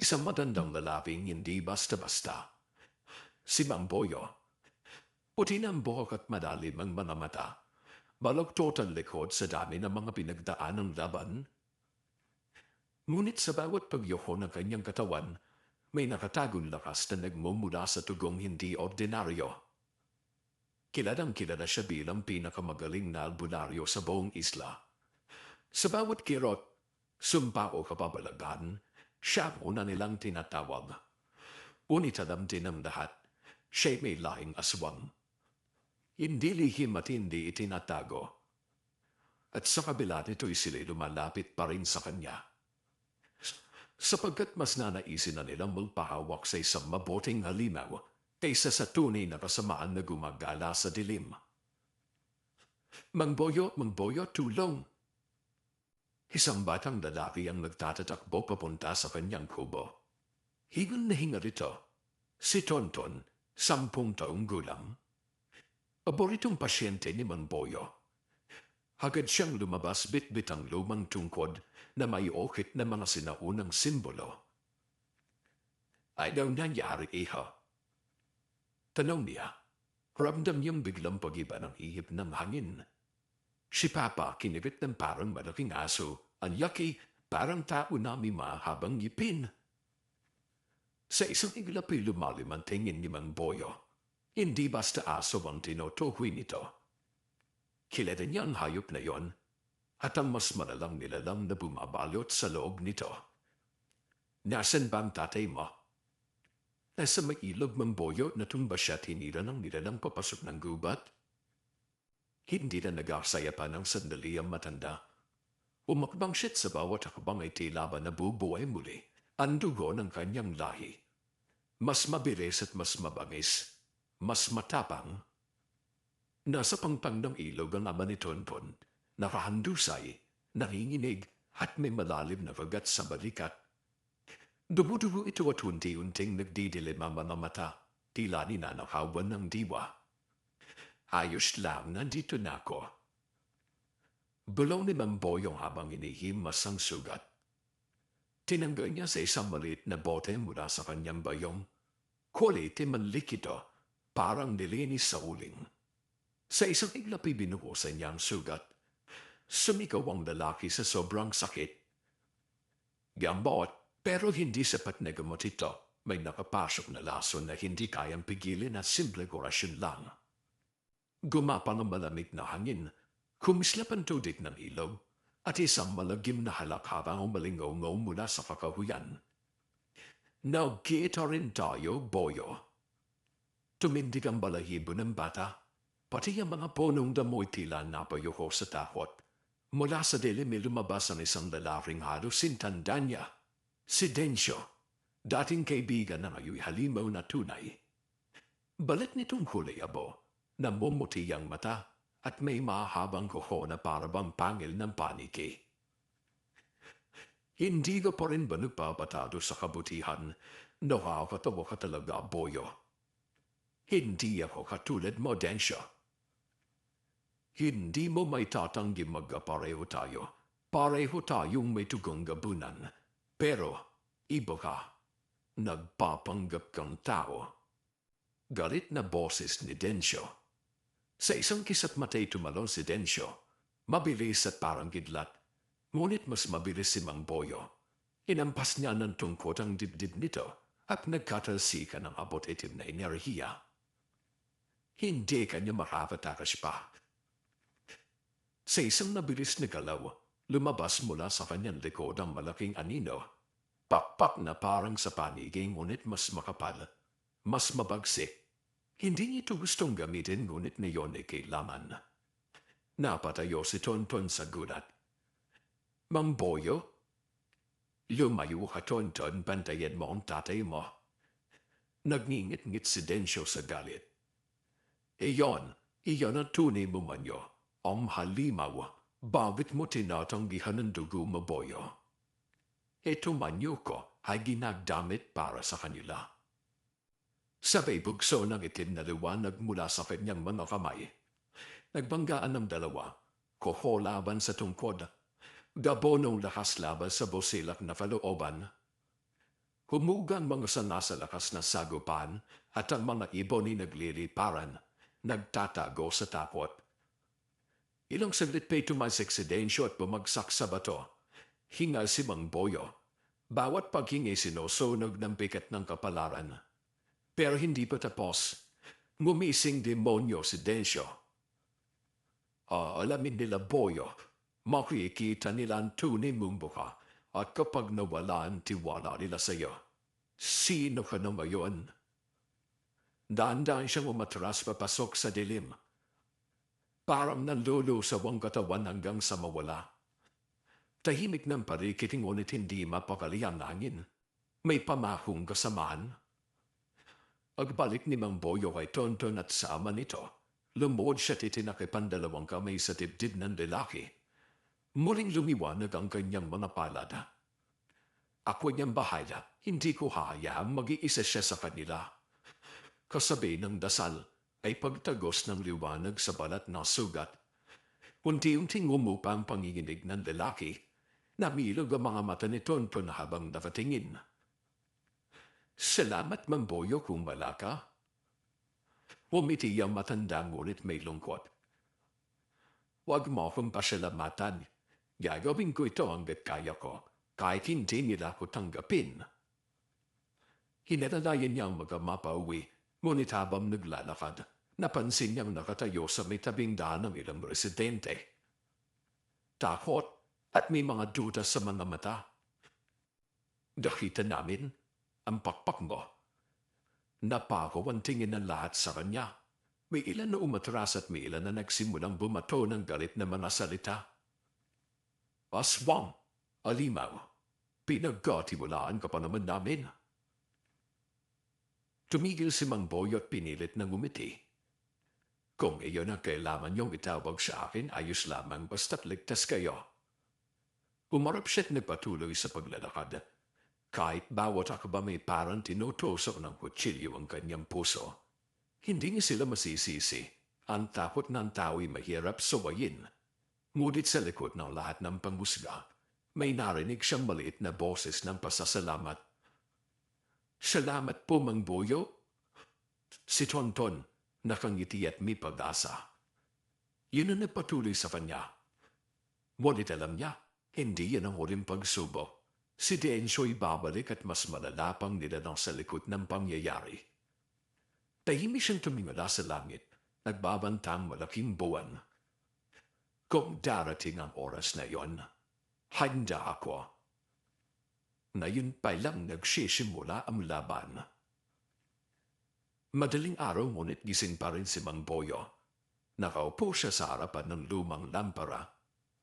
Isang matandang lalaking hindi basta-basta. Si Mang Boyo. Puti ng buhok at madalim ang mga mata. Baloktot ang likod sa dami ng mga pinagdaan ng laban. Ngunit sa bawat pagyoko ng kanyang katawan, may nakatagong lakas na nagmumula sa tugong hindi ordinaryo. Kilalang kilala siya bilang pinakamagaling na albularyo sa buong isla. Sa bawat kirot, sumpa o kapabalagan, siya una nilang tinatawag. Ngunit alam din ng lahat, siya'y may lahing aswang. Hindi lihim at hindi itinatago. At sa kabila nito'y sila'y lumalapit pa rin sa kanya. Sapagkat mas nanaisin na nilang magpahawak sa isang mabuting halimaw kaysa sa tunay na kasamaan na gumagala sa dilim. Mang Boyo, tulong! Isang batang lalaki ang nagtatatakbo papunta sa kanyang kubo. Hingal na hingal ito. Si Tonton, 10 taong gulang. Paboritong pasyente ni Mang Boyo. Agad siyang lumabas bit-bit ang lumang tungkod na may okit na mga sinaunang simbolo. Ay daw nangyari, iha? Tanong niya. Ramdam niyang biglang pag-iba ng ihip ng hangin. Si Papa kinibit ng parang malaking aso, ang yaki parang tao na may mahabang ngipin. Sa isang iglap'y lumalim ang tingin ni Mang Boyo. Hindi basta aso ang tinutukoy nito. Kilala niya ang hayop na yon at ang mas malalang nilalang na bumabalot sa loob nito. Nasaan ba ang tatay mo? Nasa may ilog, Mang Boyo, na tumba siya tinira ng nilalang papasok ng gubat. Hindi na nag-asaya pa ng sandali ang matanda. Umakbang siya sa bawat hakbang ay tila ba nabubuhay muli ang dugo ng kanyang lahi. Mas mabilis at mas mabangis, mas matapang. Nasa pangpang ng ilog ang ama ni Tonton, nakahandusay, nanginginig at may malalim na kagat sa balikat. Dumudugo ito at unti-unting nagdidilim ang mga mata, tila ninanakawan ng diwa. Ayos lang, nandito na ako. Bulaw ni Mang Boyong habang inihimas ang sugat. Tinanggal niya sa isang maliit na bote mula sa kanyang bayong. Kulite manlik ito, parang nilinis sa uling. Sa isang iglap'y binuhusan niya ang sugat. Sumigaw ang lalaki sa sobrang sakit. Gambot, pero hindi sapat na gamot ito. May nakapasok na lason na hindi kayang pigilin at simple orasyon lang. Gumapang ang malamig na hangin, kumislap ang tubig ng ilog, at isang malagim na halak habang umalingaw-ngaw mula sa kakahuyan. Nagkita rin tayo, Boyo. Tumindig ang balahibo ng bata, pati ang mga punong damoy tila napayuko sa takot. Mula sa dilim ay lumabas ang isang lalaking halos sintanda niya, si Densyo, dating kaibigan na ngayon halimaw na tunay. Balit nitong huli-abo, namumuti ang mata at may mahabang kuko na parabang pangil ng paniki. Hindi ko pa rin ba nagpapatado sa kabutihan? Nakakatawa ka talaga, Boyo. Hindi ako katulad mo, Densyo. Hindi mo may tatanggi magkapareho tayo. Pareho tayong may tugong gabunan. Pero, iba ka. Nagpapanggap kang tao. Galit na boses ni Densyo. Sa isang kisat matay tumalon si Densyo. Mabilis at parang kidlat. Ngunit mas mabilis si Mang Boyo. Inampas niya ng tungkot ang dibdib nito at nagkatalsikan ng apotetim na enerhiya. Hindi kanya makapatakas pa. Sa isang nabilis na galaw, lumabas mula sa kanyang likod ang malaking anino. Pakpak na parang sa paniging ngunit mas makapal, mas mabagsik. Hindi niya ito gustong gamitin ngunit niyon ay kailaman. Napatayo si Tonton sa gulat. Mang Boyo? Lumayo ka, Tonton, bantayan mo ang tatay mo. Nagngingit-ngit si Densyo sa galit. Iyon ang tunay mo manyo. Ang halimaw, bakit mo tinatanggihan ng dugo mo, Boyo? Ito manyo ko ay ginagdamit para sa kanila. Sabay bugso ng itim na liwanag mula sa kanyang mga kamay. Nagbanggaan ng dalawa, kuho laban sa tungkod, gabonong lakas laban sa busilak na kalooban. Humugang mga sana sa lakas na sagupan at ang mga ibon ay nagliliparan, nagtatago sa takot. Ilang saglit pa'y tumasik si Densyo at bumagsak sa bato. Hingal si Mang Boyo. Bawat paghingi sinusunog ng pikat ng kapalaran. Pero hindi pa tapos. Ngumising demonyo si Densyo. Alamin nila Boyo, makikita nila ang tunay mong buka at kapag nawala ang tiwala nila sa iyo, sino ka na ngayon? Daan-daan siyang umatras papasok sa dilim. Parang nanlulusaw ang katawan hanggang sa mawala. Tahimik ng parikiting ngunit hindi mapakali ang hangin. May pamahong kasamaan. Agbalik ni Mang Boyo kay Tonton at sama nito. Lumuod siya titinakipandalawang kamay sa dibdib ng lalaki. Muling lumiwanag ang kanyang mga palada. Ako niyang bahala, hindi ko hahayaang mag-iisa siya sa kanila. Kasabay ng dasal ay pagtagos ng liwanag sa balat na sugat. Unti-unting umupa ang panginginig ng lalaki. Namilog ang mga mata ni Tonton habang nakatingin. Salamat, Mang Boyo, kung wala ka. Umiti ang matanda ngunit may lungkot. Huwag mo akong pasalamatan. Gagawin ko ito hanggat kaya ko, kahit hindi nila ako tanggapin. Hinalalayan niya ang mga mapauwi, ngunit habang naglalakad, napansin niyang nakatayo sa may tabing daan ng ilang residente. Takot at may mga duda sa mga mata. Nakita namin ang pakpak mo. Napako ang tingin ng lahat sa kanya. May ilan na umatras at may ilan na nagsimulang bumato ng galit na mga salita. Aswang, alimaw, pinagkatiwalaan ka pa naman namin. Tumigil si Mang Boyo at pinilit na ngumiti. Kung iyon ang kailangan niyong itawag sa akin, ayos lamang basta't ligtas kayo. Umarap siya't nagpatuloy sa paglalakad. Kahit bawat akba may parang tinutusok ng kutsilyo ang kanyang puso. Hindi niya sila masisisi. Ang takot ng tao'y mahirap suwayin. Ngunit sa likod ng lahat ng pangusga, may narinig siyang maliit na boses ng pasasalamat. Salamat po, Mang Boyo. Si Tonton, nakangiti at may pag-asa. Yun ang nagpatuloy sa kanya. Ngunit alam niya, hindi yan ang huling pagsubok. Si Densyo'y babalik at mas malala pang nilanang sa likod ng pangyayari. Tahimik siyang tumingala sa langit, nagbabantang malaking buwan. Kung darating ang oras na yon, handa ako. Ngayon pa lang nagsisimula ang laban. Madaling araw ngunit gising pa rin si Mang Boyo. Nakaupo siya sa harapan ng lumang lampara,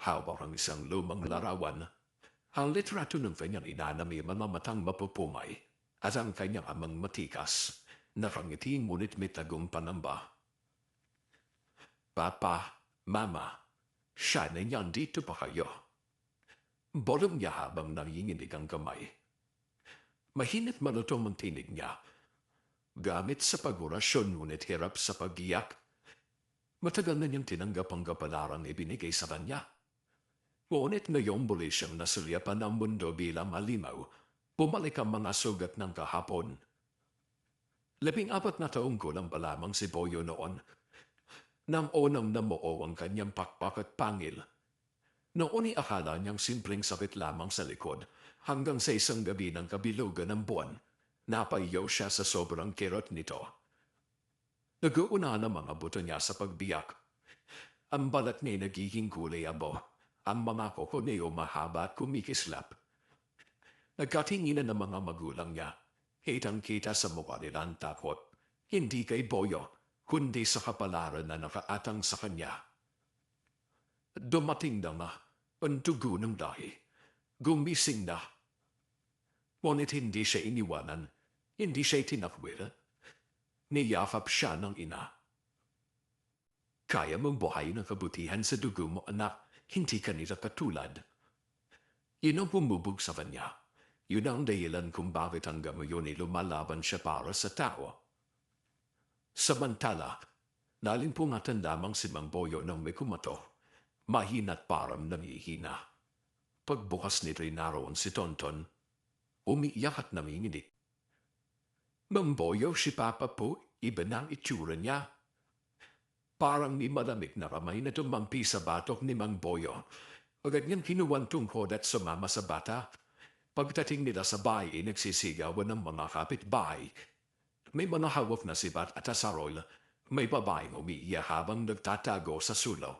hawak ang isang lumang larawan. Ang litrato ng kanyang ina na may mamamatang mapupumay at ang kanyang amang matikas, nakangiti ngunit may tagong panamba. Papa, Mama, siya na niyan dito pa kayo. Bolong niya habang nanginginig ang kamay. Mahinit malutong ang tinig niya. Gamit sa pag-orasyon ngunit hirap sa pag-iyak. Matagal na niyang tinanggap ang kapalaran ibinigay sa kanya. Ngunit ngayong muli siyang nasulyapan ng mundo bilang malimaw, bumalik ang mga sugat ng kahapon. 14 na taong gulang pa lamang si Boyo noon. Nang unang namuo ang kanyang pakpak at pangil. Noon ay akala niyang simpleng sakit lamang sa likod, hanggang sa isang gabi ng kabilugan ng buwan, napayaw siya sa sobrang kirot nito. Nag-uuna ng mga buto niya sa pagbiyak. Ang balat niya nagiging kulay abo. Ang mga koko niya mahaba at kumikislap. Nagkatinginan ng mga magulang niya. Kitang-kita sa mukha nila ang takot. Hindi kay Boyo, kundi sa kapalaran na nakaatang sa kanya. Dumating na nga ang dugo ng lahi. Gumising na. Ngunit hindi siya iniwanan. Hindi siya itinakwil. Niyakap siya ng ina. Kaya mong buhayin ang kabutihan sa dugo mo, anak. Hindi ka nila katulad. Yun ang bumubog sa kanya. Yun ang dahilan kung bakit hanggang ngayon ay lumalaban siya para sa tao. Samantala, nalimpungatan lamang si Mang Boyo nang may kumato. Mahina't parang namihina. Pagbukas nito'y naroon si Tonton. Umiiyak at nanginginig. Mang Boyo, si Papa po, iba na ang itsura niya. Parang may malamig na kamay na tumampi sa batok ni Mang Boyo. Agad niyang kinuwang tungkod at sumama sa bata. Pagdating nila sa bahay, nagsisigawan ng mga kapitbahay. May mga hawak na sibat at asarol. May babaeng umiiyak habang nagtatago sa sulok.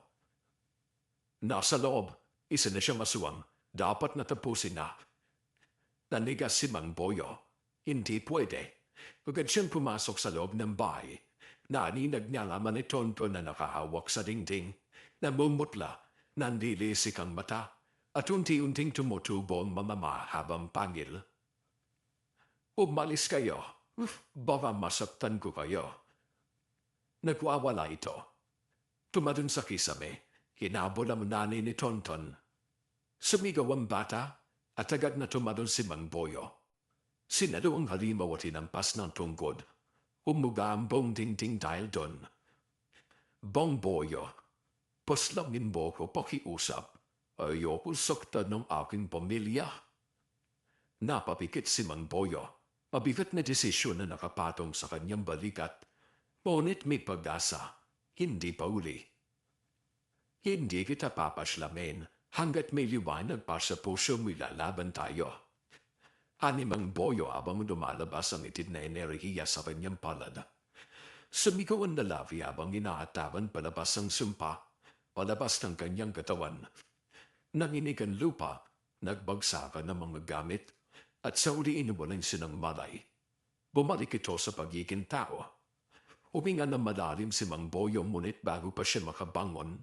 Nasa loob, isa na siyang aswang. Dapat natapusin na. Nanigas si Mang Boyo. Hindi pwede. Agad siyang pumasok sa loob ng bahay. Naninag niya laman ni Tonto na nakahawak sa dingding. Namumutla, nandilisik ang mata, at unti-unting tumutubo ang mamama habang pangil. Umalis kayo. Baka masaktan ko kayo. Nagwawala ito. Tumadun sa kisame. Hinabol ang nanay ni Tonton. Sumigaw ang bata at agad na tumadun si Mang Boyo. Sinalo ang halimaw at hinampas ng tungkod. Umuga ang buong dingding dahil doon. Bong Boyo, paslangin mo ko pakiusap. Ayoko saktan ng aking pamilya. Napapikit si Mang Boyo. Mabigat na desisyon na nakapatong sa kanyang balikat. Ngunit may pag-asa. Hindi pa uli. Hindi kita papaslamin hanggat may liwanag pa sa puso mo lalaban tayo. Ani Mang Boyo habang lumalabas ang itid na enerhiya sa kanyang palad. Sumigaw ang lalawi habang inaatawan palabas ang sumpa, palabas ng kanyang katawan. Nanginig ang lupa, nagbagsakan ng mga gamit, at sa uli inuwalan sinang malay. Bumalik ito sa pagiging tao. Huminga ng malalim si Mang Boyo ngunit bago pa siya makabangon.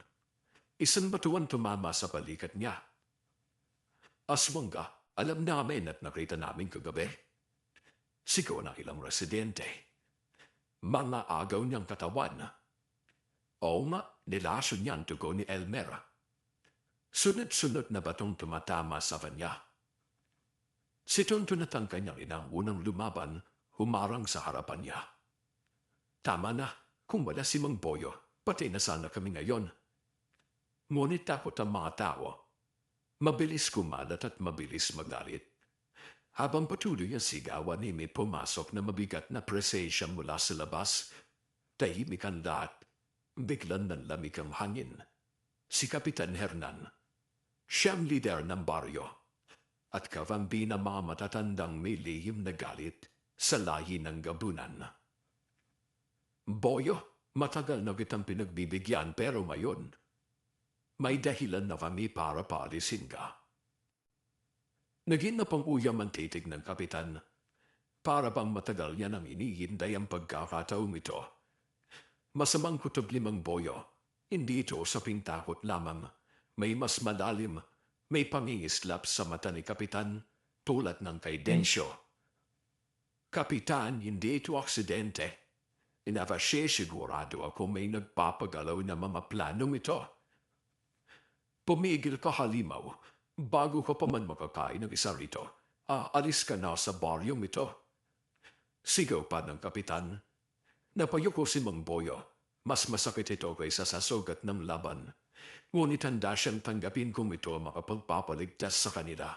Isang batuan tumama sa balikat niya. Aswang ka, alam namin at nakita namin kagabi. Sigaw ng ilang residente. Mga agaw niyang katawan. Oo nga, nilaso niyan tugo ni Elmer. Sunod-sunod na batong tumatama sa kanya. Si Tonto at ang kanyang inang unang lumaban, humarang sa harapan niya. Tama na, kung wala si Mang Boyo, pati na sana kami ngayon. Ngunit takot ang mga tao. Mabilis kumalat at mabilis magalit. Habang patuloy ang sigawan, may pumasok na mabigat na presensya mula sa labas. Tahimik ang lahat. Biglang nanlamig ang hangin. Si Kapitan Hernan. Siyang lider ng baryo. At kavambi na mga matatandang may lihim na galit sa lahi ng gabunan. Boyo, matagal na kitang pinagbibigyan pero ngayon, may dahilan na kami para paalisin ka. Naging napang-uyam ang titig ng kapitan. Para bang matagal niya nang inihintay ang pagkakataong ito. Masamang kutob ni Mang Boyo. Hindi ito sa pintakot lamang. May mas malalim, may pangingislap sa mata ni kapitan tulad ng kay Densyo. Kapitan, hindi ito aksidente. Inavasye sigurado ako may nagpapagalaw na mga planong ito. Pumigil ka halimaw, bago ka pa man makakain ng isa rito. Aalis ka na sa baryong ito. Sigaw pa ng kapitan. Napayuko si Mang Boyo. Mas masakit ito kaysa sa sugat ng laban. Ngunit handa siyang tanggapin kung ito makapagpapaligtas sa kanila.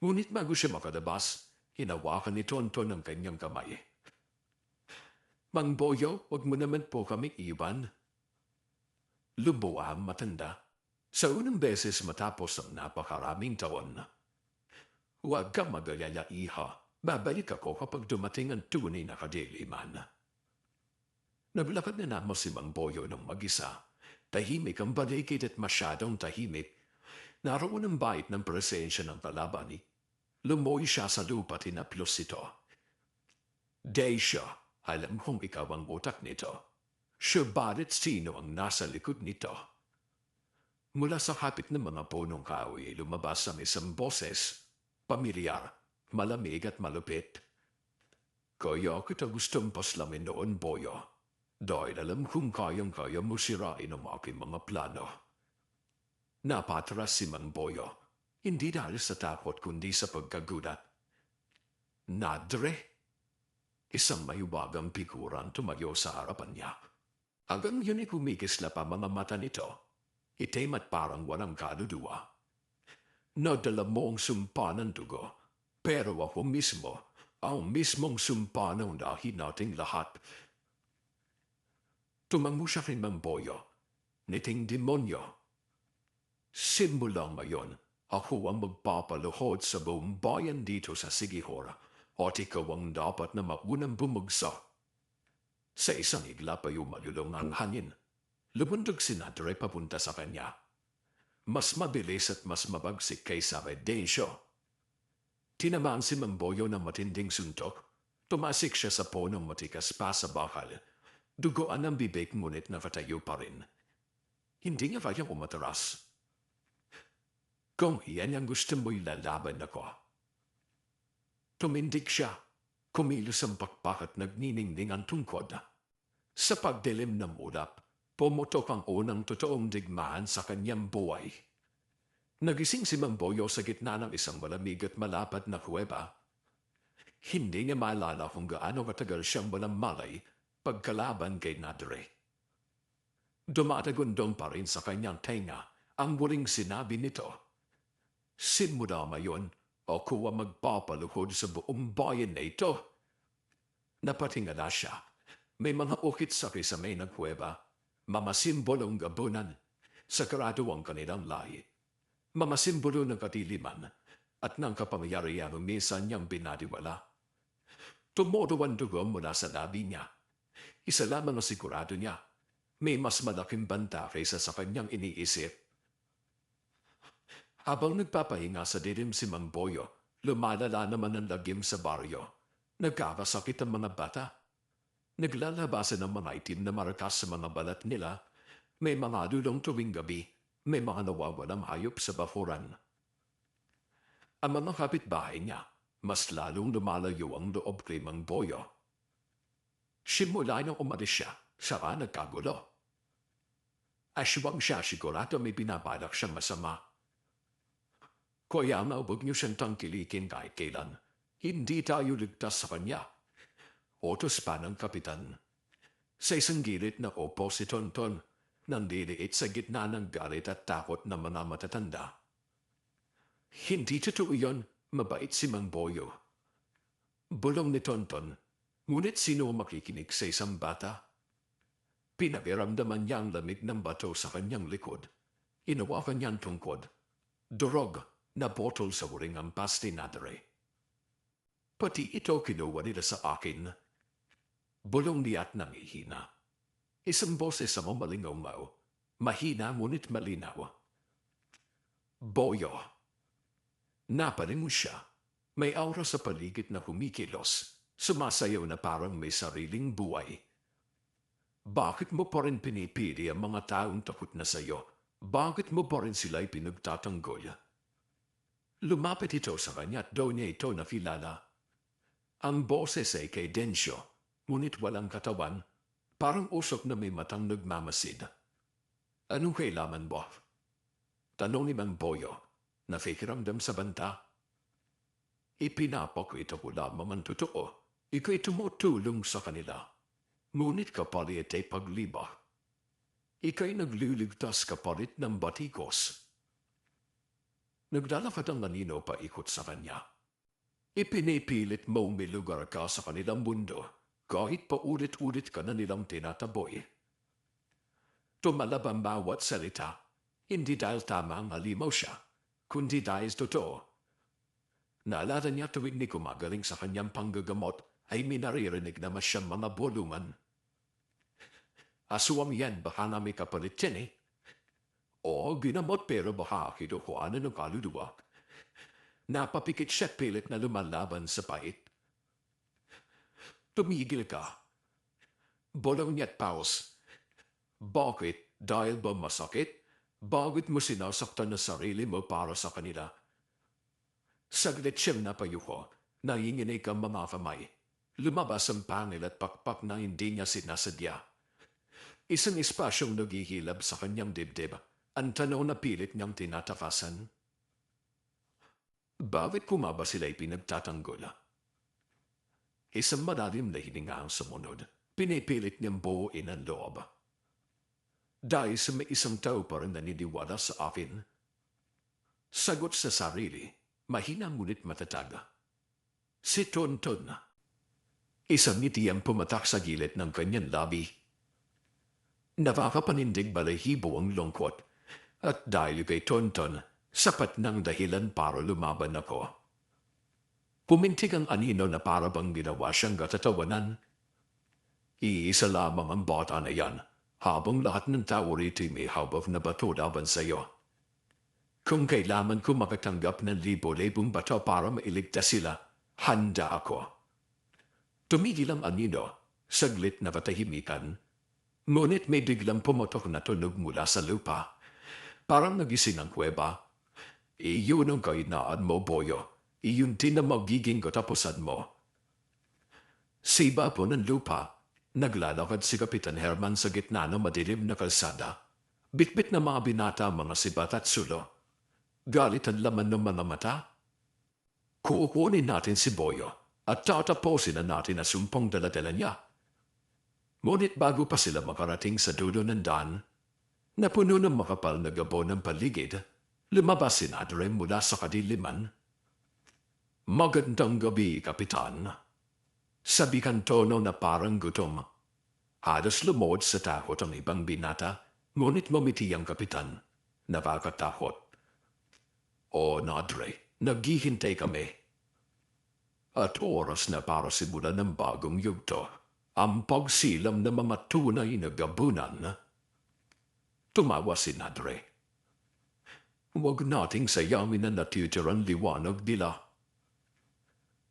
Ngunit bago siya makalabas, hinawakan ni Tonto ng kanyang kamay. Mang Boyo, wag mo naman po kami iwan. Lumuha ang matanda. Sa unang beses matapos ang napakaraming taon. Huwag ka mag-alala, iha. Babalik ako kapag dumating ang tunay na kadiliman. Naglakad na namo si Mang Boyo ng mag-isa. Tahimik ang baligid at masyadong tahimik. Naroon ang bait ng presensya ng kalaban. Lumoy siya sa lupa at hinaplos ito. Deisha, alam kong ikaw ang utak nito. Subalit sino ang nasa likod nito? Mula sa kapit ng mga punong kahoy lumabas ang isang boses. Pamilyar, malamig at malupit. Kaya kita gustong paslamin noon, Boyo. Dahil alam kong kayang-kaya mo sirain ang aking mga plano. Napatras si Mang Boyo. Hindi dahil sa takot kundi sa pagkagulat. Nadre? Isang mahiwagang pikuran tumayo sa harapan niya. Hanggang yun ay kumikislap ang mga mata nito. Itim at parang walang kaluluwa. Nadala mo ang sumpa ng dugo. Pero ako mismo, ang mismong sumpa ng dahil nating lahat. Tumango siya kay Mang Boyo, niting demonyo. Simulang ngayon, ako ang magpapaluhod sa buong bayan dito sa Sigihor, at ikaw ang dapat na maunang bumagsak. Sa isang igla pa yung malulong ang hangin. Lumundog si Nadre papunta sa kanya. Mas mabilis at mas mabagsik kaysa kay Densyo. Tinamaan si Mang Boyo ng matinding suntok. Tumasik siya sa punong matikas pa sa bakal. Duguan ang bibig ngunit nakatayo pa rin. Hindi niya kayang umatras. Kung iyan ang gusto mo'y lalaban ako. Tumindig siya. Kumilos ang pakpak at nagniningning ang tungkod. Sa pagdilim ng ulap, pumutok ang unang totoong digmaan sa kanyang buhay. Nagising si Mang Boyo sa gitna ng isang malamig at malapad na kuweba. Hindi niya maalala kung gaano katagal siyang walang malay pagkalaban kay Nadre. Dumatagundong pa rin sa kanyang tenga ang muling sinabi nito. Simula ngayon, ako ang magpapaluhod sa buong bayan na ito. Napatingala siya. May mga ukit sa kisame ng kuweba. Mamasimbolo ang gabunan. Sagrado ang kanilang lahi. Mamasimbolo ng katiliman at ng kapangyarihan ng minsan niyang binadiwala. Tumodo ang dugo mula sa labi niya. Isa lamang ang sigurado niya. May mas malaking banta kaysa sa kanyang iniisip. Habang nagpapahinga sa dilim si Mang Boyo, lumalala naman ang lagim sa baryo. Nagkakasakit ang mga bata. Naglalabasan ng mga itim na markas sa mga balat nila. May mga dulong tuwing gabi. May mga nawawalang hayop sa bakuran. Ang mga kapitbahay niya, mas lalong lumalayo ang loob kay Mang Boyo. Simula nang umalis siya, saka nagkagulo. Aswang siya sigurado may binabalak siyang masama. Kaya huwag niyo siyang tangkilikin kahit kailan. Hindi tayo ligtas sa kanya. Utos pa ng kapitan. Sa isang gilid na opo si Tonton, nandiliit sa gitna ng galit at takot ng mga matatanda. Hindi totoo yun, mabait si Mang Boyo. Bulong ni Tonton, ngunit sino makikinig sa isang bata? Pinakiramdaman niya ang lamig ng bato sa kanyang likod. Inawakan niya ang tungkod. Durog na botol sa uring ang pasti Nadre. Pati ito kinuha nila sa akin. Bulong niya't nangihina. Isang boses sa mamalingaw-ngaw. Mahina ngunit malinaw. Boyo. Napalingon siya. May aura sa paligid na humikilos. Sumasayaw na parang may sariling buhay. Bakit mo pa rin pinipili ang mga taong takot na sayo? Bakit mo pa rin sila'y pinagtatanggol? Lumapit ito sa kanya at daw niya ito nakilala. Ang boses ay kay Densyo, ngunit walang katawan, parang usok na may matang nagmamasid. Anong kailangan mo? Tanong ni Mang Boyo, nakikiramdam sa banta. Ipinapakwita ko lamang ang totoo. Ika'y tumutulong sa kanila. Ngunit kapalit ay pagliba. Ika'y nagliligtas kapalit ng batikos. Naglalakad ang nanino pa ikot sa kanya. Ipinipilit mong may lugar ka sa kanilang mundo kahit pa ulit-ulit ka na nilang tinataboy. Tumalab ang bawat salita, hindi dahil tama ang halimaw siya, kundi dahil totoo. Naalala niya tuwing ni kumagaling sa kanyang panggagamot ay minaririnig naman siyang mga bolungan. Aswang yan, baka na may kapalit yan eh. O, ginamot pero baka kinukuhanan ng kaluluwa. Napapikit siya pilit na lumalaban sa pait. Tumigil ka. Bolong niya't paus. Bakit? Dahil ba masakit? Bakit mo sinasaktan na sarili mo para sa kanila? Saglit siyang napayuko. Nanginginig ang mga kamay. Lumabas ang pangil at pakpak na hindi niya sinasadya. Isang espasyong naghihilab sa kanyang dibdib. Ang tanaw na pilit niyang tinatakasan. Bakit kumaba sila'y pinagtatanggol? Isang malalim na hininga ang sumunod. Pinipilit niyang buuin ang loob. Dahil sa may isang tao pa rin naniniwala sa akin. Sagot sa sarili, mahina ngunit matatag. Si Tonton. Isang ngiti ang pumatak sa gilid ng kanyang labi. Nakakapanindig balahibo ang lungkot. At dahil kay Tonton, sapat ng dahilan para lumaban ako. Pumintig ang anino na para bang ginawa siyang katatawanan. Iisa lamang ang bata na yan, habang lahat ng tao rito may hawak na bato laban sa iyo. Kung kailangan ko makatanggap ng libo-libong bato para mailigtas sila, handa ako. Tumigil ang anino, saglit na katahimikan. Ngunit may biglang pumotok na tunog mula sa lupa. Parang nagising ang kuweba. Iyon ang kainaan mo, Boyo. Iyon din ang magiging katapusan mo. Sa iba po ng lupa, naglalakad si Kapitan Herman sa gitna ng madilim na kalsada. Bitbit na mga binata, mga sibat at sulo. Galit ang laman ng mga mata. Kukunin natin si Boyo at tatapusin na natin na sumpong daladala niya. Ngunit bago pa sila makarating sa dulo ng daan, napuno ng makapal na gabo ng paligid, lumabas si Nadre mula sa kadiliman. Magandang gabi, Kapitan. Sabihan tono na parang gutom. Halos lumuhod sa takot ang ibang binata, ngunit mamiti ang Kapitan. Nakakatakot. O Nadre, naghihintay kami. At oras na para simulan ng bagong yugto, ang pagsilam ng mga tunay na gabunan. Tumawa si Nadre. Huwag nating sayangin na natitirang liwanag nila.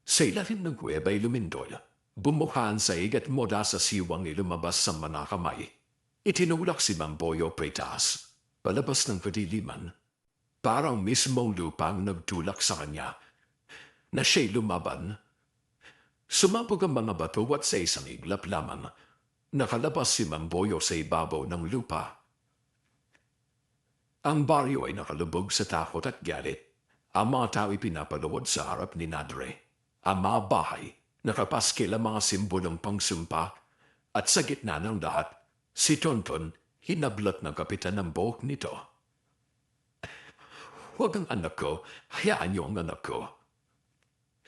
Sa ilalim ng kuweba'y lumindol, bumukaan sa igat moda sa siwang ilumabas sa mga kamay. Itinulak si Mamboyo Pretas, palabas ng kadiliman. Parang mismong lupang nagtulak sa kanya, na siya'y lumaban. Sumabog ang mga bato at sa isang iglap lamang, nakalabas si Mamboyo sa ibabaw ng lupa. Ang baryo ay nakalubog sa takot at galit. Ang mga tao'y pinapaluwad sa harap ni Nadre. Ang mga bahay, nakapaskil ang mga simbolong pangsumpa, at sa gitna ng lahat, si Tonton, hinablot ng kapitan ng buhok nito. Huwag ang anak ko, hayaan niyo ang anak ko.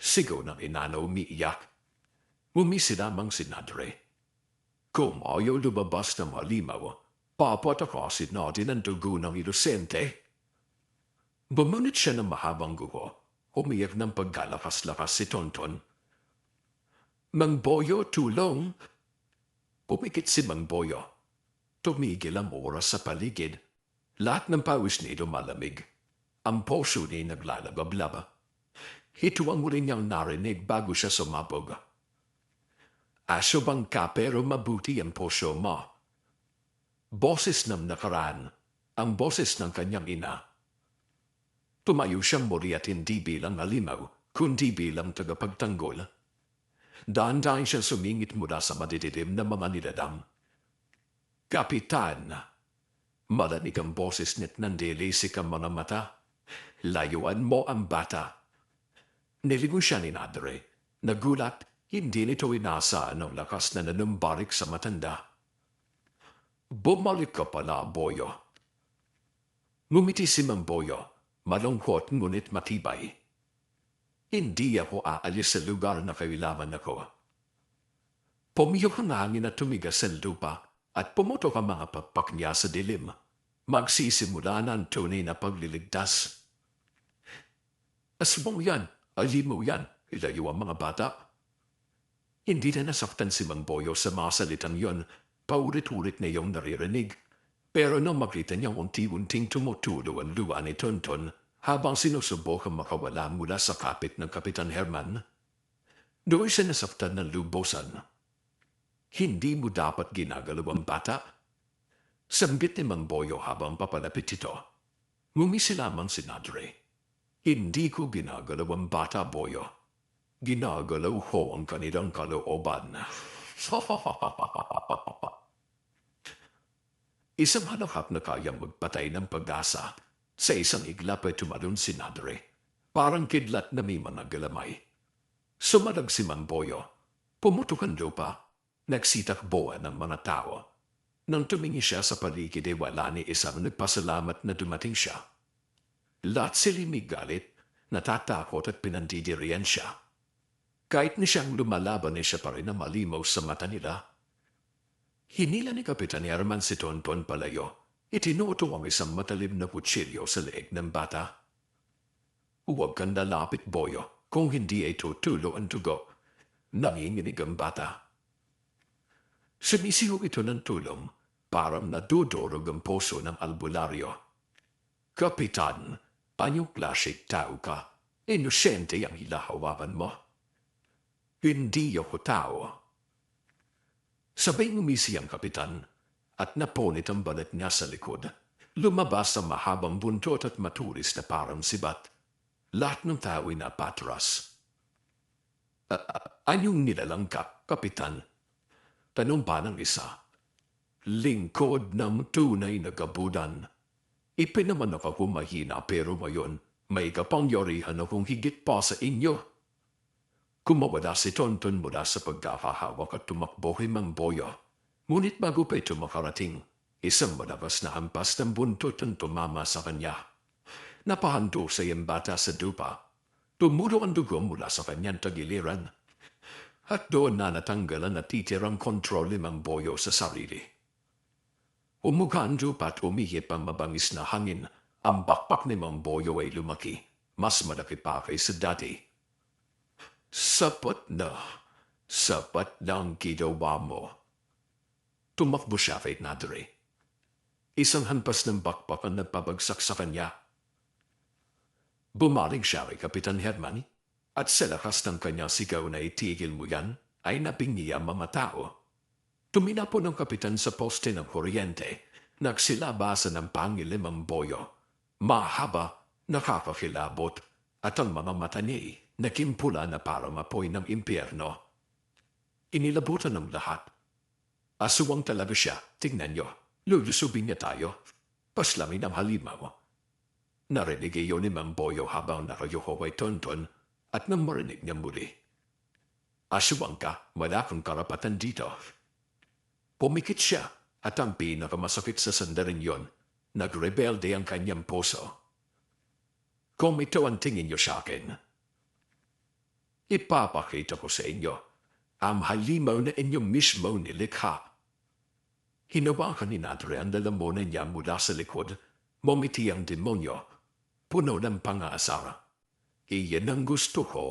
Sigaw ng ina na umiiyak. Umisi lamang si Nadre. Kung ayaw lumabas ng halimaw, papatakasin natin ang dugo ng inosente. Bumunit siya ng mahabang guho. Umiyak ng pagkalakas-lakas si Tonton. Mang Boyo, tulong! Pumikit si Mang Boyo. Tumigil ang oras sa paligid. Lahat ng pawis niya lumalamig. Ang puso niya naglalagablaba. Ito ang uli niyang narinig bago siya sumabog. Aso bang ka pero mabuti ang puso mo? Boses ng nakaraan, ang boses ng kanyang ina. Tumayo siyang muli at hindi bilang halimaw, kundi bilang tagapagtanggol. Dahan-dahan siya sumingit mula sa madidilim na mga niladang. Kapitan! Malanig ang boses nit nandilisik ang mga mata. Layuan mo ang bata. Nilingon siya ni Nadre. Nagulat, hindi nito inasaan ang lakas na nanumbalik sa matanda. Bumalik ka pala, Boyo. Ngumiti si Mang Boyo, malungkot ngunit matibay. Hindi ako aalis sa lugar na kailangan ako. Pumiyok ang hangin at tumigas sa lupa at pumutok ang mga pakpak niya sa dilim. Magsisimula na ang tunay na pagliligtas. Aswang yan, alimo yan, ilayo ang mga bata. Hindi na nasaktan si Mang Boyo sa mga salitang yon, paulit-ulit na iyong naririnig. Pero nang makita niyang unti-unting tumutulo ang luha ni Tonton habang sinusubok ang makawala mula sa kapit ng Kapitan Herman, doon siya nasaktan ng lubosan. Hindi mo dapat ginagalaw ang bata. Sanggit ni Mang Boyo habang papalapit ito. Ngumisi lamang si Nadre. Hindi ko ginagalaw ang bata, Boyo. Ginagalaw ko ang kanilang kalooban. Isang halakap na kayang magpatay ng pag-asa. Sa isang iglap ay tumalon si Nadre. Parang kidlat na may mga galamay. Sumalag si Mang Boyo. Pumutok ang lupa. Nagsitakbuhan ng mga tao. Nang tumingin siya sa paligid ay wala ni isang nagpasalamat na dumating siya. Lahat sila may galit, natatakot at pinandidirian siya. Kahit na siyang lumalaban siya pa rin na malimaw sa mata nila. Hinila ni Kapitan Herman si Tonton palayo. Itinuto ang isang matalim na kutsilyo sa leeg ng bata. Huwag kang lalapit, Boyo, kung hindi ay tutulo ang dugo. Nanginginig ang bata. Sumisigaw ito ng tulong, parang nadudurog ang puso ng albularyo. Kapitan, panyong klaseng tao ka. Inosente ang hilahawakan mo. Hindi ako tao. Sabay ngumisi ang kapitan at napunit ang balat niya sa likod. Lumabas ang mahabang buntot at matulis na parang sibat. Lahat ng tao ay napatras. Anyong nilalang ka, kapitan? Tanong pa ng isa. Lingkod ng tunay na kabudan. Ipinaman ako mahina pero ngayon may kapangyarihan akong higit pa sa inyo. Kumawala si Tonton mula sa pagkakahawak at tumakbo kay Mang Boyo. Ngunit bago pa ito makarating, isang malakas na hampas ng buntot ang tumama sa kanya. Napahando sa iyang bata sa dupa. Tumulo ang dugo mula sa kanyang tagiliran. At doon na natanggalan at titirang kontrol ni Mang Boyo sa sarili. Umuga ang dupa at umihip ang mabangis na hangin. Ang bakpak ni Mang Boyo ay lumaki. Mas malaki pa kaysa dati. Sapat na ang ginawa mo. Tumakbo siya kay Nadre. Isang hampas ng bakpak ang nagpabagsak sa kanya. Bumaling siya kay Kapitan Herman at sa lakas ng kanyang sigaw na itigil mo yan ay napingi ang mga tao. Tuminapo ng kapitan sa poste ng kuryente. Nagsilabasan ng pangilimang Boyo. Mahaba, nakakakilabot at ang mga mata niya naging pula na parang apoy ng impyerno. Inilabutan ng lahat. Aswang talaga siya, tingnan niyo. Lulusubin niya tayo. Paslamin ang halimaw. Narinig iyon ni Mang Boyo habang nakayuko kay Tonton at nang marinig niya muli. Aswang ka, wala kang karapatan dito. Pumikit siya at ang pinakamasakit sa sandaling yon, nagrebelde ang kanyang puso. Kung ito ang tingin niyo sa akin, ipapakita ko sa inyo ang halimaw na inyong mismo nilikha. Hinawakan ni Nadre ang lalamunan niya mula sa likod. Mumiti ang demonyo, puno ng pang-aasara. Iyan ang gusto ko,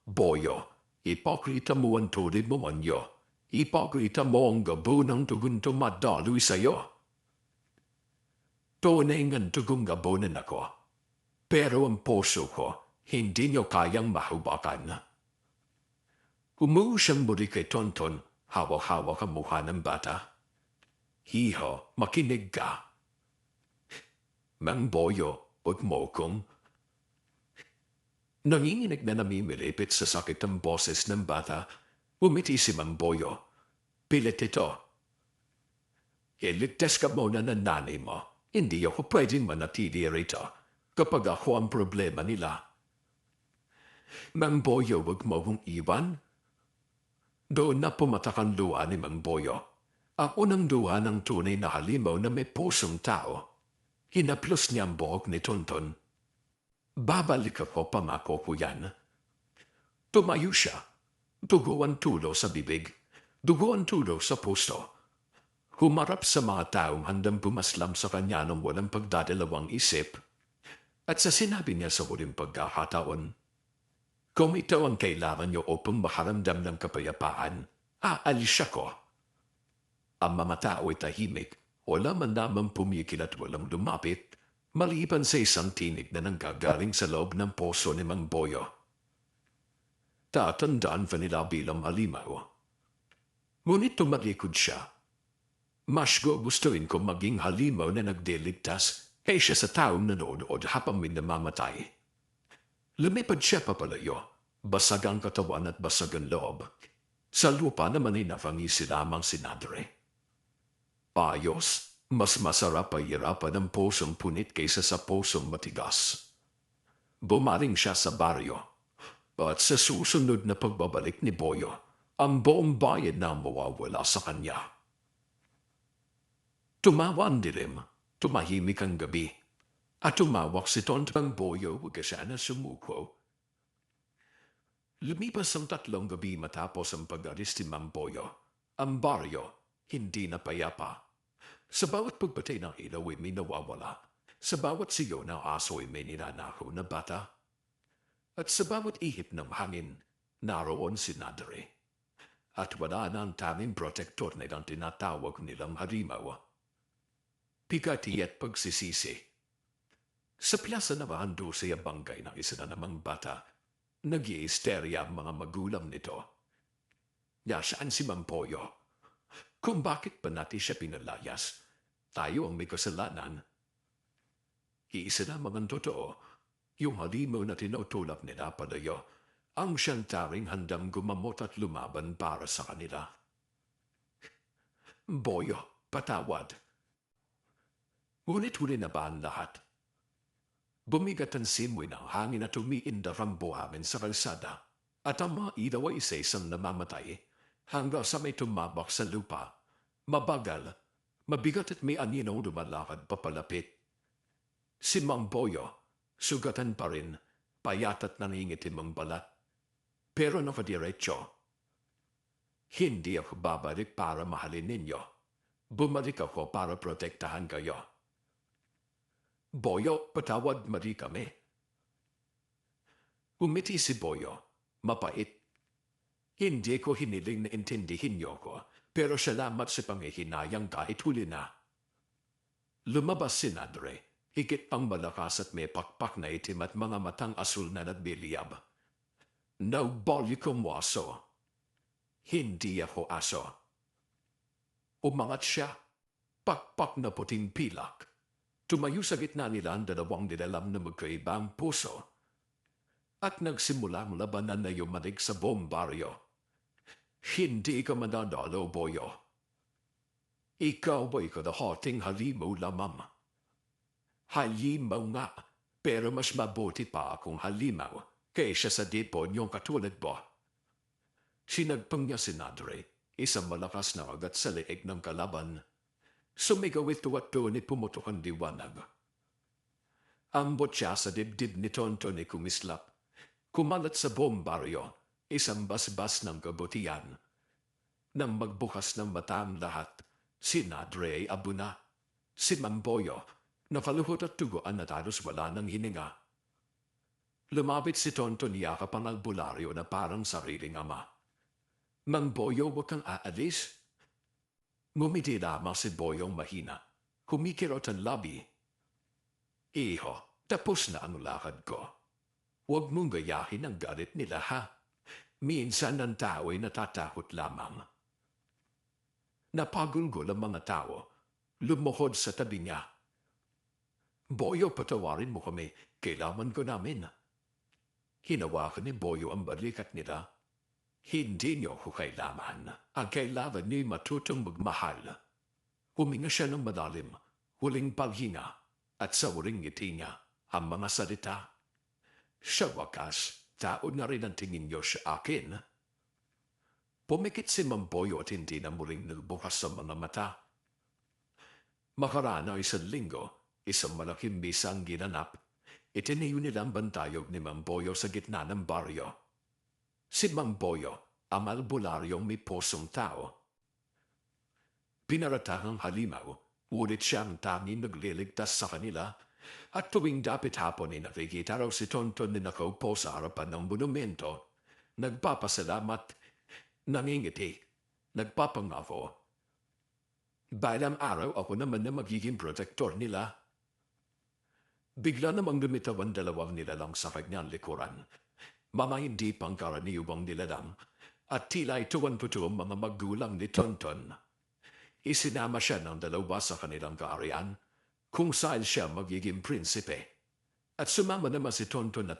Boyo. Ipakrita mo ang turi mo anyo. Ipakrita mo ang gabo ng tugon tumadaloy sa'yo. Tunay ang tugong gabonan ako. Pero ang puso ko, hindi niyo kayang mahubakan. Umuwi siyang muli kay Tonton, hawak-hawak ang mukha ng bata. Hiho, makinig ka. Mang Boyo, huwag mo kong. Nanginginig na namimilipit sa sakit ang boses ng bata. Umiti si Mang Boyo. Pilit ito. Iligtas ka muna ng nanay mo. Hindi ako pwedeng manatili rito kapag ako ang problema nila. Mang Boyo, huwag mo kong iwan. Doon na pumatak ang luha ni Mang Boyo. Ako nang luha ng tunay na halimaw na may pusong tao. Hinaplos niya ang buhok ni Tonton. Babalik ako, pamako ko yan. Tumayo siya. Dugo ang tulo sa bibig. Dugo ang tulo sa puso. Humarap sa mga taong handang pumaslam sa kanya ng walang pagdadalawang isip. At sa sinabi niya sa huling pagkakataon, kung ito ang kailangan niyo upang makaramdam ng kapayapaan, aalis ako. Ang mga tao ay tahimik. Wala man lamang pumikil at walang lumapit, maliban sa isang tinig na nanggagaling sa loob ng puso ni Mang Boyo. Tatandaan pa nila bilang halimaw. Ngunit tumalikod siya. Mas gustuin ko maging halimaw na nagdiligtas kaysa sa taong nanonood habang may namamatay. Lumipad siya papalayo, basag ang katawan at basag ang loob. Sa lupa naman ay nafangisi lamang si Nadre. Ayos, mas masarap ay hirapan ng pusong punit kaysa sa pusong matigas. Bumaling siya sa baryo. At sa susunod na pagbabalik ni Boyo, ang buong bayan na mawawala sa kanya. Tumawa ang dilim, tumahimik ang gabi, at tumawak si Tontang Boyo huwag siya na sumuko. Lumipas ang 3 gabi matapos ang pag-alis ni Mamboyo. Ang baryo, hindi na payapa. Sa bawat pagpatay ng ilaw ay may nawawala. Sa bawat siyo ng aso ay may ninanakaw na bata. At sa bawat ihip ng hangin, naroon si Nadre. At wala na ang tanging protektor na ilang tinatawag nilang harimaw. Pigati at pagsisisi. Sa piyasa naman dosay ang bangkay ng isa na namang bata. Nag-i-hysteria ang mga magulang nito. Nasaan si Mampoyo? Kung bakit pa natin siya pinalayas? Tayo ang may kasalanan. Iisa na mga totoo, yung halimaw na tinutulak nila palayo, ang siyang taring handang gumamot at lumaban para sa kanila. Boyo, patawad. Ngunit huli na ba ang lahat? Bumigat ang simoy ng hangin at umiindar ang buhangin sa kalsada, at ang mga ilaw ay isa-isang namamatay hanggang sa may tumabak sa lupa. Mabagal, mabigat at may anino lumalakad papalapit. Si Mang Boyo, sugatan pa rin, payat at nangingitim ang balat. Pero nakadiretso. Hindi ako babalik para mahalin ninyo. Bumalik ako para protektahan kayo. Boyo, patawad mali kami. Umiti si Boyo, mapait. Hindi ko hiniling na intindihin niyo ko, pero salamat sa panghihinayang kahit huli na. Lumabas si Nadre, higit pang malakas at may pakpak na itim at mga matang asul na nagbiliyab. Nagbalik ang aso. Hindi ako aso. Umangat siya, pakpak na puting pilak. Tumayo sa gitna nila ang dalawang nilalam na magkaibang puso. At nagsimulang labanan na yumanig sa buong baryo. Hindi ka mananalo, Boyo. Ikaw ay kalahating halimaw lamang. Halimaw nga, pero mas mabuti pa akong halimaw kaysa sa deponyong katulad mo. Sinagpang niya si Nadre, isang malakas na agat sa leeg ng kalaban. Sumigaw ito at doon pumutok ang liwanag. Ambot siya sa dibdib ni Tonton ay kumislap. Kumalat sa buong baryo, isang basbas ng kabutihan. Nang magbukas ng mata ang lahat, si Nadre ay abuna. Si Mamboyo, napaluhot at tuguan at halos wala ng hininga. Lumapit si Tonton yakap ang albularyo na parang sariling ama. Mamboyo, huwag kang aalis. Ngumiti lamang si Boyong mahina. Kumikirot ang labi. Iho, tapos na ang lakad ko. Huwag mong gayahin ang galit nila, ha? Minsan ang tao ay natatakot lamang. Napagulgol ang mga tao. Lumuhod sa tabi niya. Boyo, patawarin mo kami. Kailangan ko namin. Hinawakan ni Boyo ang balikat nila. Hindi niyo ko kailangan. Ang kailangan niyo matutong magmahal. Huminga siya ng malalim, huling paghinga, at sa huling ngiti niya, ang mga salita. Sa wakas, tao na rin ang tingin niyo sa akin. Pumikit si Mamboyo at hindi na muling nagbukas sa mga mata. Makaraan na isang linggo, isang malaking misa ang ginanap. Itinayo nilang bantayog ni Mamboyo sa gitna ng baryo. Si Mamboyo, ang albularyong may pusong tao. Pinaratahang halimaw, ngunit siyang tanging nagliligtas sa kanila, at tuwing dapit hapon ay nakikita raw si Tonton na nakaupo sa harapan ng monumento. Nagpapasalamat, nangingiti, nagpapangako. Balang araw ako naman na magiging protektor nila. Bigla namang lumitaw ang dalawang nilalang sa kanyang likuran. Mga hindi pangkaraniwang nilalang, at tila ituwan po ang mga magulang ni Tonton. Isinama siya ng dalawa sa kanilang kaarian, kung saan siya magiging prinsipe. At sumama naman si Tonton at